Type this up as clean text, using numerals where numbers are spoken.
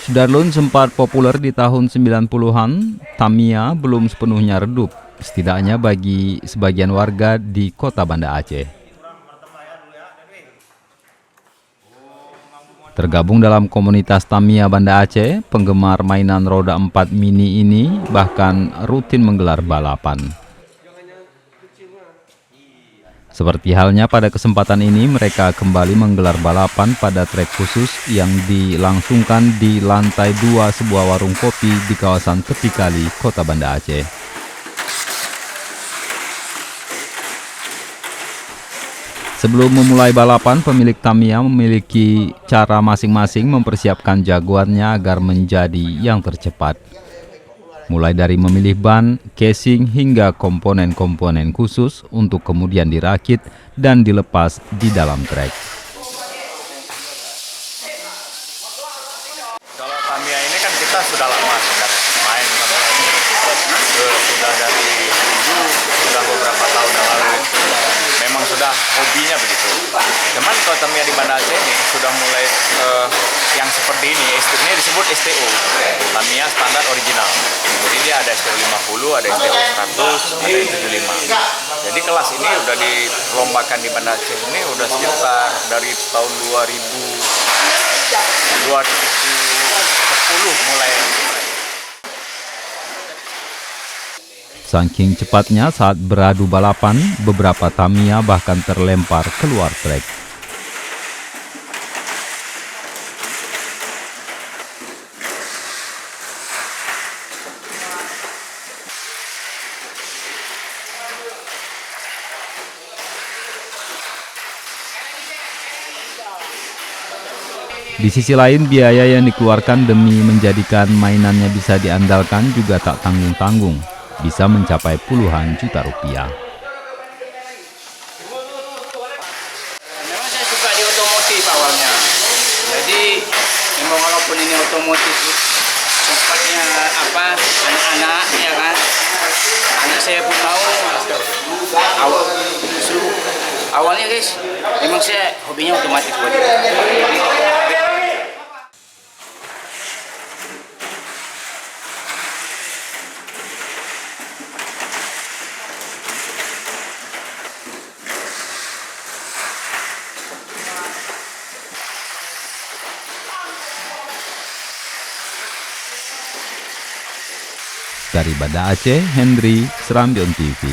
Sudarlun sempat populer di tahun 90-an, Tamiya belum sepenuhnya redup, setidaknya bagi sebagian warga di kota Banda Aceh. Tergabung dalam komunitas Tamiya Banda Aceh, penggemar mainan roda 4 mini ini bahkan rutin menggelar balapan. Seperti halnya pada kesempatan ini, mereka kembali menggelar balapan pada trek khusus yang dilangsungkan di lantai 2 sebuah warung kopi di kawasan tepi kali, kota Banda Aceh. Sebelum memulai balapan, pemilik Tamiya memiliki cara masing-masing mempersiapkan jagoannya agar menjadi yang tercepat. Mulai dari memilih ban, casing, hingga komponen-komponen khusus untuk kemudian dirakit dan dilepas di dalam trek. Kalau Tamiya ini kan kita sudah lama sebenarnya main Tamiya ini, sudah dari dulu, sudah beberapa tahun yang lalu. Memang sudah hobinya begitu. Cuman kalau Tamiya di Banda Aceh ini sudah mulai yang seperti ini disebut STO, Tamiya standar original. Jadi dia ada STO 50, ada STO 100, ada 75. Jadi kelas ini udah dilombakan di Banda Aceh ini udah sekitar dari tahun 2010 mulai. Saking cepatnya saat beradu balapan, beberapa Tamiya bahkan terlempar keluar trek. Di sisi lain, biaya yang dikeluarkan demi menjadikan mainannya bisa diandalkan juga tak tanggung-tanggung, bisa mencapai puluhan juta rupiah. Memang saya suka di otomotif awalnya. Jadi memang walaupun ini otomotif tempatnya anak-anak ya kan. Anak saya pun tahu awalnya guys, memang saya hobinya otomotif. Dari Banda Aceh, Hendri, Serambion TV.